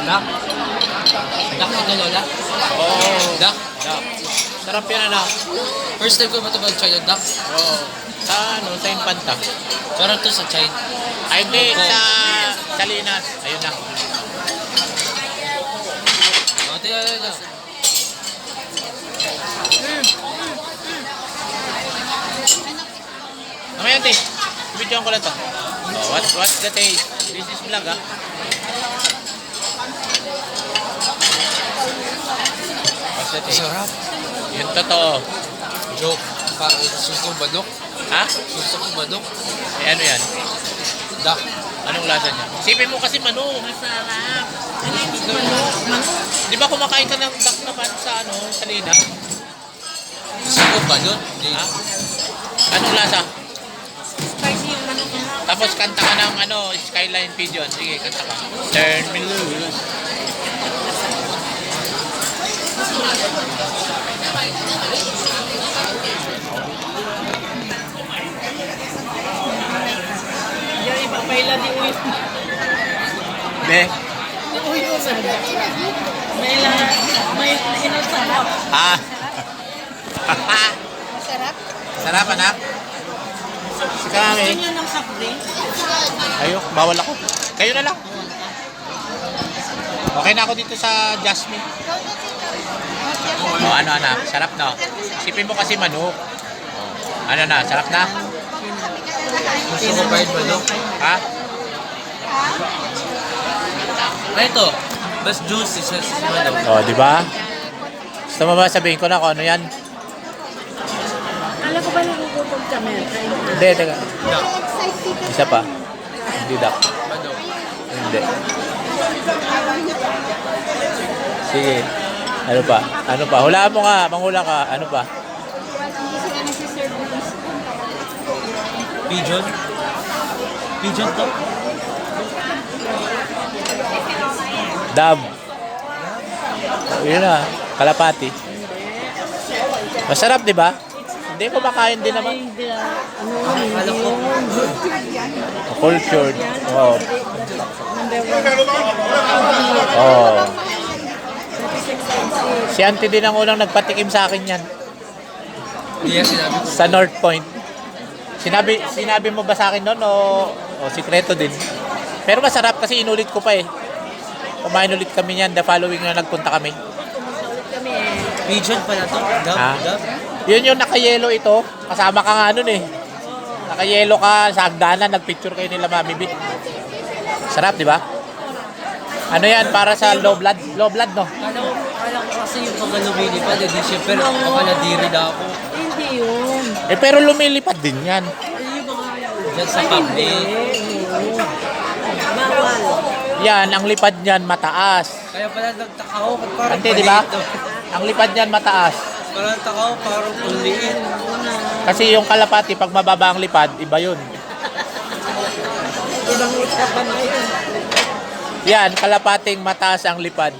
Dak? Dak ito, Lola? Oo. Dak? Dak. Sarap yan anak. First time ko ba ito mag-try ng dak? Oo. Sa Infanta. Sarap to sa China. Ay, hindi. Opo. Sa Salinas. Ayun na. O, tiyo. Mamaya, te. Ibidyoan ko lang to. Oh, what's the taste? This is vlog, ah. What's the taste? Sarap. Yun totoo. Joke. Susong badok? Ha? Susong badok? Eh, ano yan? Dak. Anong lasa niya? Sipin mo kasi manok. Masarap. Di ba kumakain ka ng duck naman sa Salinas? Susong badok? Hindi. Ha? Anong lasa? Spicy yung manok. Tapos kanta ka ng Skyline Pigeon. Sige, kanta ka. Turn me loose. Yung iba paila di uwi. Be? Di uwi ko sa may inasarap. Ah. Masarap? Sarap, anak. Si Kami. Gusto nyo ng soft drink? Ayok, bawal ako. Kayo na lang. Okay na ako dito sa Jasmine. Oh, ano anak? Sarap na. Sipin mo kasi manok. Oh. Ano na? Sarap na? Susong badok? Ha? Ay, ito. Best juicy sa badok. Oh, di ba? Gusto mo ba sabihin ko na kung ano yan? Alam ko ba nagugutom kami? Kain na. Hindi, teka. Dak. Isa pa. Hindi dak. Badok. Hindi. Sige. Ano pa? Ano pa? Hulaan mo nga. Manghula ka. Ano pa? Hindi sila nagsiserve ng Pigeon? Pigeon to? Dab. Yun na. Kalapati. Masarap, di ba? Hindi ko makain din naman. Akala ko. Cultured. Oo. Number one. Oh. Si auntie din ang unang nagpatikim sa akin yan. Hindi yan sinabi ko. Sa North Point. Sinabi mo ba sa akin noon o sikreto din? Pero masarap kasi inulit ko pa eh. Kumain ulit kami niyan the following na nagpunta kami. Ulit kami eh. Pigeon pala to? Dab? Ha? Dab? Yun yung naka-yellow ito. Kasama ka nga nun eh. Naka-yellow ka sa hagdanan. Nagpicture kayo nila Mami B. Sarap, di ba? Ano yan? Para sa low blood? Low blood, no? Kala ko kasi yung mga lumilipad, eh, di siya, pero akala diri na ako. Hindi yun. Eh, pero lumilipad din yan. Diyan sa public. Bawal. Yan, ang lipad niyan mataas. Kaya pala nagtaka ako, ba't parang Ante, di ba? maliit, no? Ang lipad niyan mataas. Parang nagtaka ako, parang uliin. Kasi yung kalapati, pag mababa ang lipad, iba yun. Ibang usapan na yun. Yan, kalapating mataas ang lipad.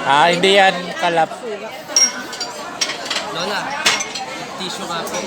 Hindi yan kalap. Lola, tissue ka po.